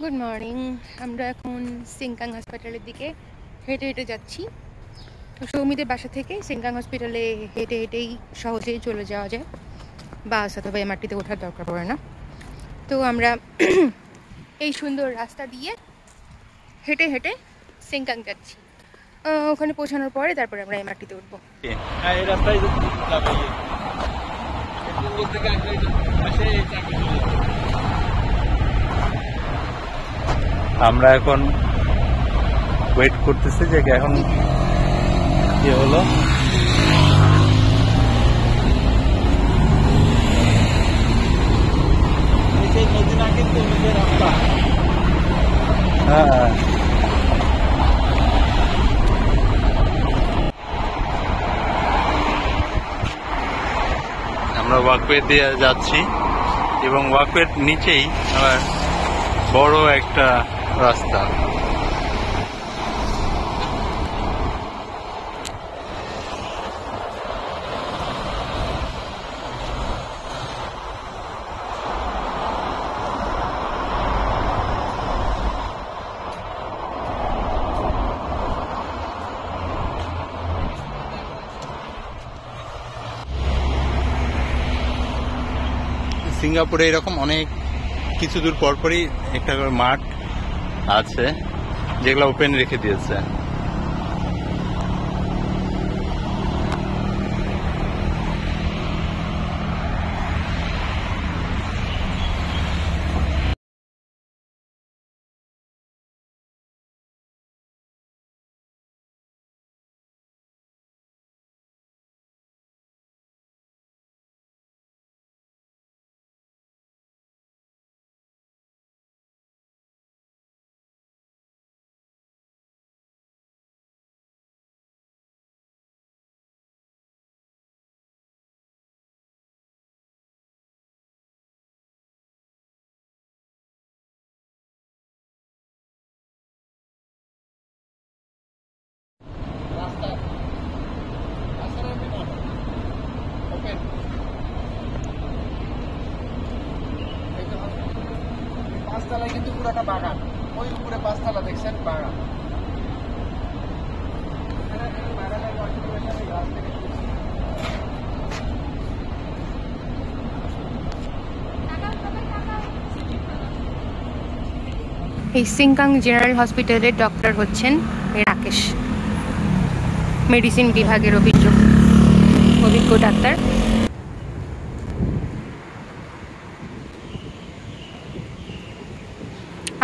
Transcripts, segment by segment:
Good morning. আমরা এখন সিংকাং হসপিটালের দিকে হেঁটে হেঁটে যাচ্ছি। সৌমিদের বাসা থেকে সিংকাং হসপিটালে হেঁটে হেঁটেই সহজেই চলে যাওয়া যায়, বাস অথবা এমআরটিতে ওঠার দরকার পড়ে না। তো আমরা এই সুন্দর রাস্তা দিয়ে হেঁটে হেঁটে সিংকাং যাচ্ছি। ওখানে পৌঁছানোর পরে তারপরে আমরা এমআরটিতে উঠবো। আমরা এখন ওয়েট করতেছি যে এখন কি হলো। হ্যাঁ, আমরা ওয়াকওয়ে দিয়ে যাচ্ছি এবং ওয়াকওয়ের নিচেই আবার বড় একটা রাস্তা। সিঙ্গাপুরে এরকম অনেক কিছু দূর পরপরই একটা করে মাঠ আছে যেগুলো ওপেন রেখে দিয়েছে। পাঁচতলায় কিন্তু পুরোটা বাগান, ওই উপরে পাঁচতলা দেখছেন বাগান। এই সিংকাং জেনারেল হসপিটালের ডক্টর হচ্ছেন রাকেশ, মেডিসিন বিভাগের অভিজ্ঞ ডাক্তার।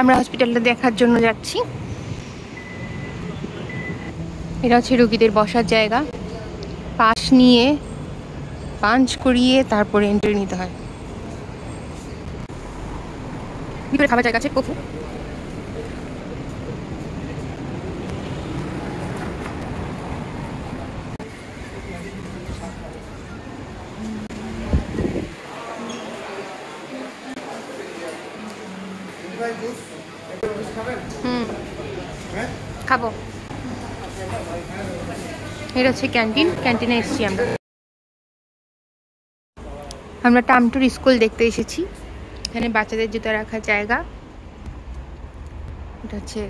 আমরা হসপিটালটা দেখার জন্য যাচ্ছি। এটা হচ্ছে রোগীদের বসার জায়গা। পাশ নিয়ে পাঞ্চ করিয়ে তারপরে এন্ট্রি নিতে হয়। ভিতরে খাবার জায়গা আছে, কফু। খাবো। এটা হচ্ছে ক্যান্টিন, ক্যান্টিনে এসেছি আমরা টামটুর স্কুল দেখতে এসেছি। এখানে বাচ্চাদের জুতা রাখার জায়গা। এটা হচ্ছে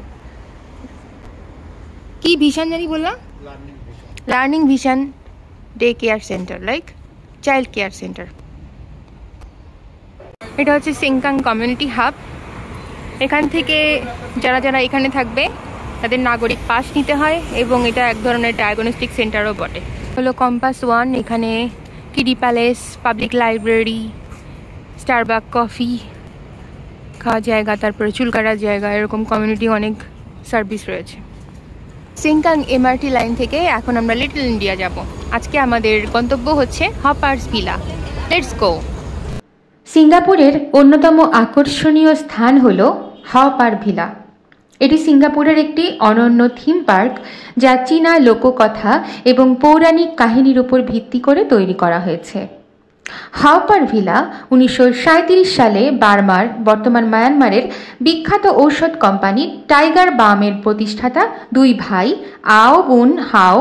কি ভিশন জানি বললাম, learning vision day care centre, like child care centre. এটা হচ্ছে সিংকাং কমিউনিটি হাব। এখান থেকে যারা যারা এখানে থাকবে তাদের নাগরিক পাস নিতে হয় এবং এটা এক ধরনের ডায়াগনস্টিক সেন্টারও বটে। হলো কম্পাস ওয়ান। এখানে কিডি palace, public library, Starbuck coffee খাওয়ার জায়গা, তারপরে চুল কাটার জায়গা, এরকম কমিউনিটি অনেক সার্ভিস রয়েছে। সিংকাং এমআরটি লাইন থেকে এখন আমরা লিটল ইন্ডিয়া যাব। আজকে আমাদের গন্তব্য হচ্ছে হপার্স ভিলা। Let's go. সিঙ্গাপুরের অন্যতম আকর্ষণীয় স্থান হল হাওপার ভিলা। এটি সিঙ্গাপুরের একটি অনন্য থিম পার্ক, যা চীনা লোককথা এবং পৌরাণিক কাহিনীর উপর ভিত্তি করে তৈরি করা হয়েছে। হাওপার ভিলা 1937 সালে বার্মার, বর্তমান মায়ানমারের বিখ্যাত ঔষধ কোম্পানি টাইগার বামের প্রতিষ্ঠাতা দুই ভাই আও বুন হাও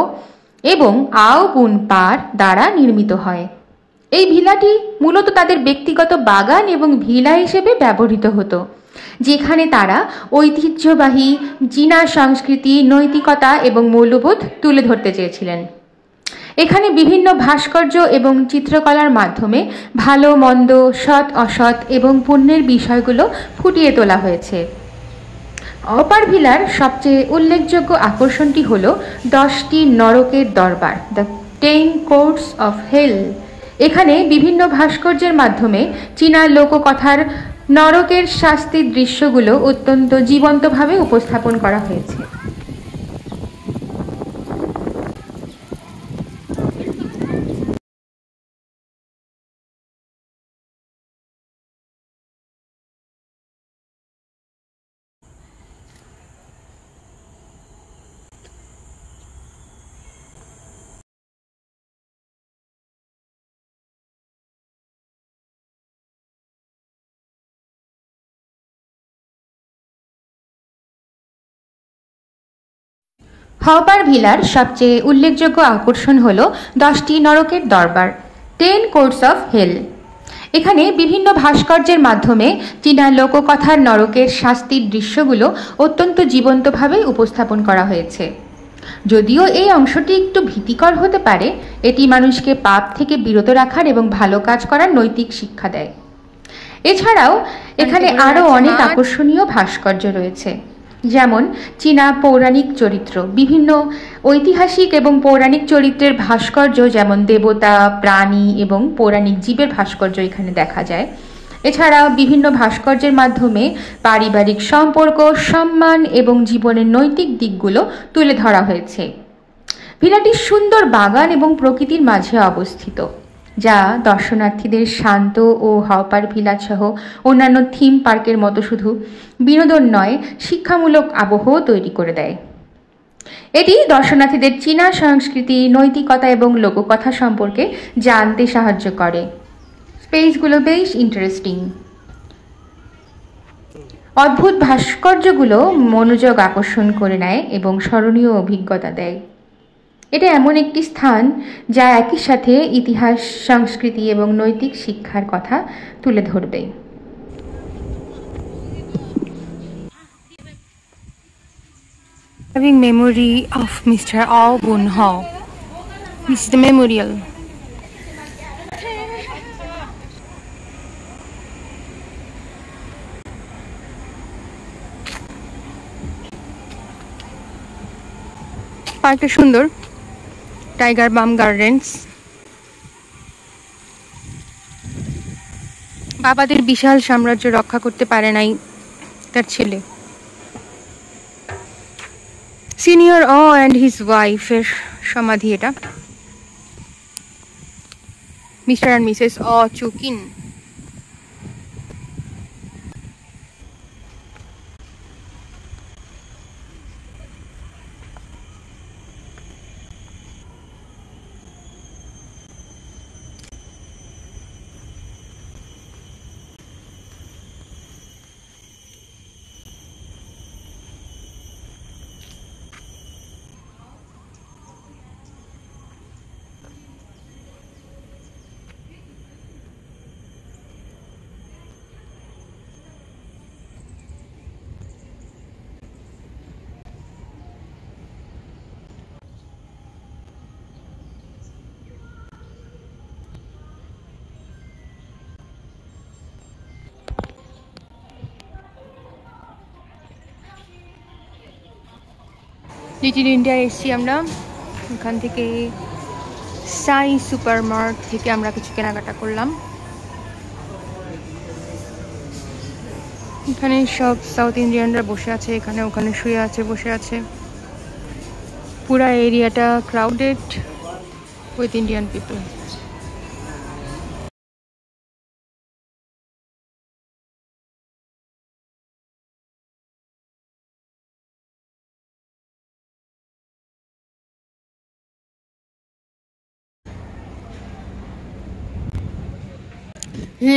এবং আও বুন পার দ্বারা নির্মিত হয়। এই ভিলাটি মূলত তাদের ব্যক্তিগত বাগান এবং ভিলা হিসেবে ব্যবহৃত হতো। যেখানে তারা ঐতিহ্যবাহী চীনা সংস্কৃতি, নৈতিকতা এবং মূল্যবোধ তুলে ধরতে চেয়েছিলেন। এখানে বিভিন্ন ভাস্কর্য এবং চিত্রকলার মাধ্যমে ভালো মন্দ, সৎ অসৎ এবং পুণ্যের বিষয়গুলো ফুটিয়ে তোলা হয়েছে। অপার ভিলার সবচেয়ে উল্লেখযোগ্য আকর্ষণটি হল 10টি নরকের দরবার, দ্য 10 কোর্টস অফ হেল। এখানে বিভিন্ন ভাস্কর্যের মাধ্যমে চীনা লোককথার নরকের শাস্তির দৃশ্যগুলো অত্যন্ত জীবন্তভাবে উপস্থাপন করা হয়েছে। হাওপার ভিলার সবচেয়ে উল্লেখযোগ্য আকর্ষণ হল 10টি নরকের দরবার, 10 কোর্টস অফ হেল। এখানে বিভিন্ন ভাস্কর্যের মাধ্যমে চীনা লোককথার নরকের শাস্তির দৃশ্যগুলো অত্যন্ত জীবন্তভাবে উপস্থাপন করা হয়েছে। যদিও এই অংশটি একটু ভীতিকর হতে পারে, এটি মানুষকে পাপ থেকে বিরত রাখার এবং ভালো কাজ করার নৈতিক শিক্ষা দেয়। এছাড়াও এখানে আরও অনেক আকর্ষণীয় ভাস্কর্য রয়েছে, যেমন চীনা পৌরাণিক চরিত্র, বিভিন্ন ঐতিহাসিক এবং পৌরাণিক চরিত্রের ভাস্কর্য, যেমন দেবতা, প্রাণী এবং পৌরাণিক জীবের ভাস্কর্য এখানে দেখা যায়। এছাড়াও বিভিন্ন ভাস্কর্যের মাধ্যমে পারিবারিক সম্পর্ক, সম্মান এবং জীবনের নৈতিক দিকগুলো তুলে ধরা হয়েছে। ভিলাটি সুন্দর বাগান এবং প্রকৃতির মাঝে অবস্থিত, যা দর্শনার্থীদের শান্ত ও হাওপার ভিলা সহ অন্যান্য থিম পার্কের মতো শুধু বিনোদন নয়, শিক্ষামূলক আবহও তৈরি করে দেয়। এটি দর্শনার্থীদের চীনা সংস্কৃতি, নৈতিকতা এবং লোককথা সম্পর্কে জানতে সাহায্য করে। স্পেসগুলো বেশ ইন্টারেস্টিং। অদ্ভুত ভাস্কর্যগুলো মনোযোগ আকর্ষণ করে নেয় এবং স্মরণীয় অভিজ্ঞতা দেয়। এটা এমন একটি স্থান যা একই সাথে ইতিহাস, সংস্কৃতি এবং নৈতিক শিক্ষার কথা তুলে ধরবে। Having memory of Mr. Aw Boon Haw. This is the memorial. পার্কটা সুন্দর, টাইগার বাম গার্ডেন্স। বাবাদের বিশাল সাম্রাজ্য রক্ষা করতে পারে নাই তার ছেলে। সিনিয়র অ অ্যান্ড হিজ ওয়াইফের সমাধি এটা, মিস্টার অ্যান্ড মিসেস অ চুকিন। লিটল ইন্ডিয়া এসছি আমরা। এখান থেকে সাই সুপার মার্ট থেকে আমরা কিছু কেনাকাটা করলাম। এখানে সব সাউথ ইন্ডিয়ানরা বসে আছে, এখানে ওখানে শুয়ে আছে, বসে আছে। পুরা এরিয়াটা crowded with Indian people.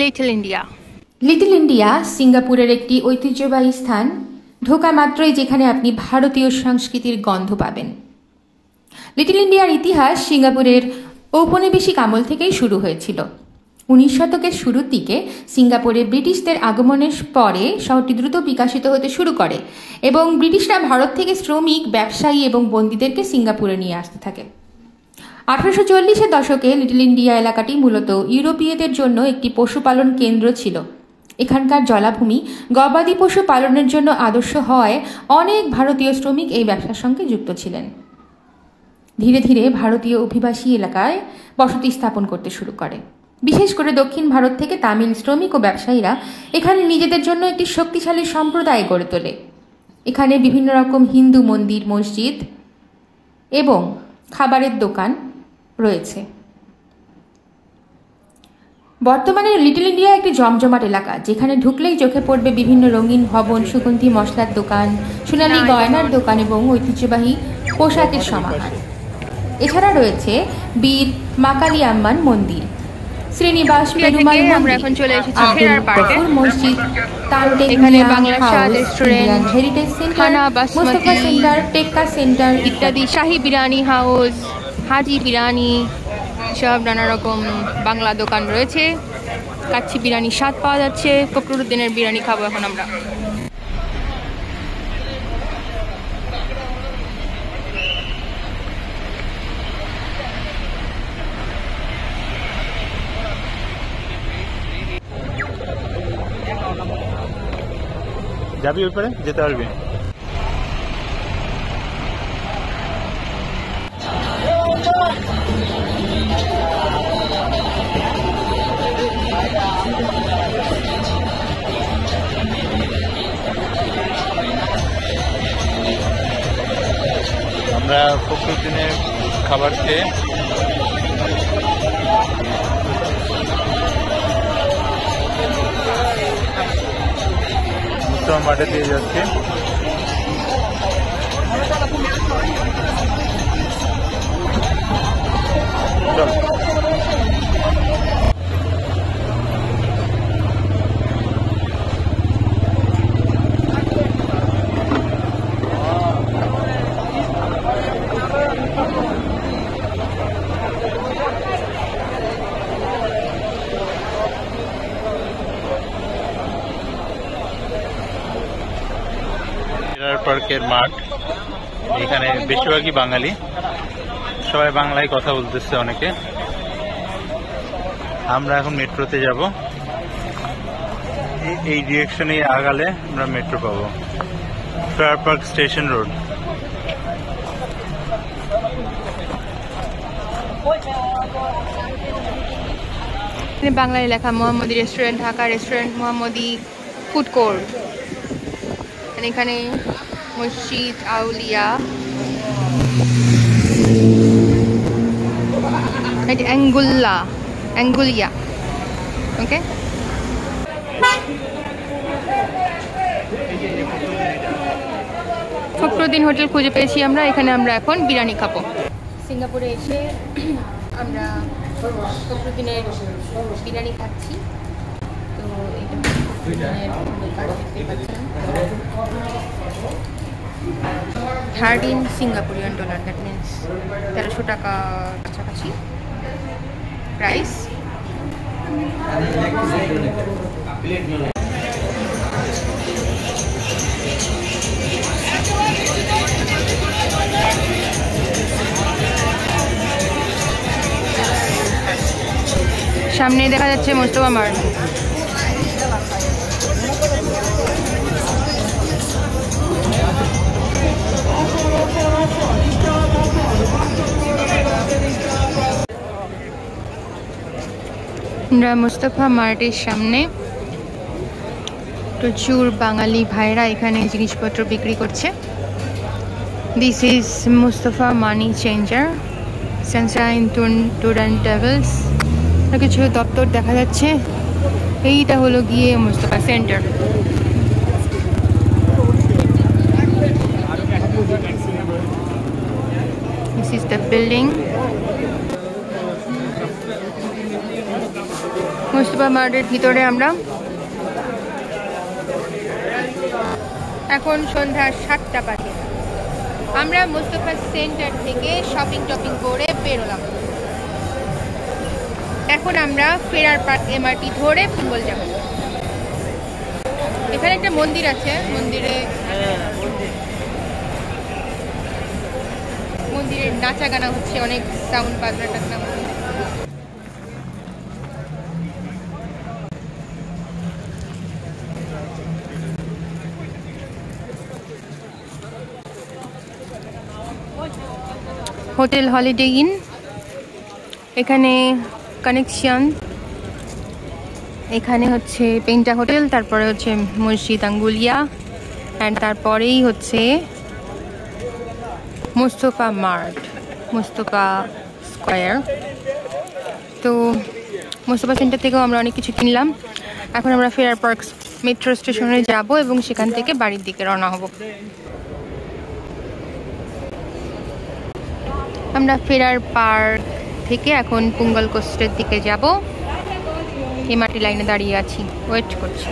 Little India. Little India সিঙ্গাপুরের একটি ঐতিহ্যবাহী স্থান, ঢোকা মাত্রই যেখানে আপনি ভারতীয় সংস্কৃতির গন্ধ পাবেন। লিটল ইন্ডিয়ার ইতিহাস সিঙ্গাপুরের ঔপনিবেশিক আমল থেকেই শুরু হয়েছিল। 19 শতকের শুরুর দিকে সিঙ্গাপুরে ব্রিটিশদের আগমনের পরে শহরটি দ্রুত বিকশিত হতে শুরু করে এবং ব্রিটিশরা ভারত থেকে শ্রমিক, ব্যবসায়ী এবং বন্দীদেরকে সিঙ্গাপুরে নিয়ে আসতে থাকে। 1840-এর দশকে লিটল ইন্ডিয়া এলাকাটি মূলত ইউরোপীয়দের জন্য একটি পশুপালন কেন্দ্র ছিল। এখানকার জলাভূমি গবাদি পশু পালনের জন্য আদর্শ হওয়ায় অনেক ভারতীয় শ্রমিক এই ব্যবসার সঙ্গে যুক্ত ছিলেন। ধীরে ধীরে ভারতীয় অভিবাসী এলাকায় বসতি স্থাপন করতে শুরু করে। বিশেষ করে দক্ষিণ ভারত থেকে তামিল শ্রমিক ও ব্যবসায়ীরা এখানে নিজেদের জন্য একটি শক্তিশালী সম্প্রদায় গড়ে তোলে। এখানে বিভিন্ন রকম হিন্দু মন্দির, মসজিদ এবং খাবারের দোকান রয়েছে। বর্তমানে লিটল ইন্ডিয়া একটি জমজমাট এলাকা, যেখানে ঢুকলেই চোখে পড়বে বিভিন্ন রঙিন ভবন, সুগন্ধি মশলার দোকান, সোনালী গয়নার দোকান এবং ঐতিহ্যবাহী পোশাকের সমাহার। এছাড়া রয়েছে বীর মাকালিয়াম্মান মন্দির, শ্রীনিবাস পেরুমাল মন্দির, আব্দুল গফুর মসজিদ, এখানে বাংলা স্বাদ restaurant, heritage centre, basmati centre, টেক্কা সেন্টার ইত্যাদি, শাহী বিরিয়ানি হাউস, হাজি বিরিয়ানি, সব নানা রকম বাংলা দোকান রয়েছে। কাচ্চি বিরিয়ানি স্বাদ পাওয়া যাচ্ছে। ফখরুদ্দিনের বিরিয়ানি খাবো এখন আমরা। যাবি ওই পারে, যেতে পারবি? আমরা ফখরুদ্দিনের খাবার খেয়ে মাঠে দিয়ে যাচ্ছি। চল। পার্কের মাঠ, এখানে বেশিরভাগই বাঙালি, সবাই বাংলায় কথা বলতেছে অনেকে। আমরা এখন মেট্রোতে যাব, এই ডিরেকশনে আগালে আমরা মেট্রো পাবো। Fair park station road. বাংলায় লেখা মোহাম্মদী রেস্টুরেন্ট, ঢাকা রেস্টুরেন্ট, মোহাম্মদী ফুড কোর্ট। এখানে মসজিদ আউলিয়া, অ্যাঙ্গুলিয়া। ওকে, ফখরুদ্দিন হোটেল খুঁজে পেয়েছি আমরা। এখানে আমরা এখন বিরিয়ানি খাবো। সিঙ্গাপুরে এসে আমরা ফখরুদ্দিনের বিরিয়ানি খাচ্ছি। তো এটা 13 সিঙ্গাপুরিয়ান ডলার, দ্যাট মিনস 1300 টাকা কাছাকাছি প্রাইস। সামনে দেখা যাচ্ছে মোস্তফা মার্ট। আমরা মোস্তফা মার্টের সামনে, প্রচুর বাঙালি ভাইরা এখানে জিনিসপত্র বিক্রি করছে। This is Mustafa money changer, sunshine tour and travels. কিছু দপ্তর দেখা যাচ্ছে। এইটা হলো গিয়ে Mustafa centre. This is the building. Mustafa মার্টের ভিতরে আমরা এখন সন্ধ্যা 7টা বাজে। আমরা মোস্তফা সেন্টার থেকে শপিং টপিং করে বেরোলাম। এখন আমরা ফেরার পার্ক এমআরটি ধরে পুঙ্গল যাব। এখানে একটা মন্দির আছে, মন্দিরের নাচা গানা হচ্ছে, অনেক সাউন্ড বাজনা টাজনা হচ্ছে। হোটেল হলিডে ইন, এখানে কানেকশন, এখানে হচ্ছে পেন্টা হোটেল, তারপরে হচ্ছে মসজিদ আঙ্গুলিয়া, অ্যান্ড তারপরেই হচ্ছে মোস্তফা মার্ট, মোস্তফা স্কোয়ার। তো মোস্তফা সেন্টার থেকেও আমরা অনেক কিছু কিনলাম। এখন আমরা ফেরার পার্ক মেট্রো স্টেশনে যাব এবং সেখান থেকে বাড়ির দিকে রওনা হব। আমরা ফেরার পার্ক থেকে এখন পুঙ্গল কোস্টের দিকে যাব। এমআরটি লাইনে দাঁড়িয়ে আছি, ওয়েট করছি।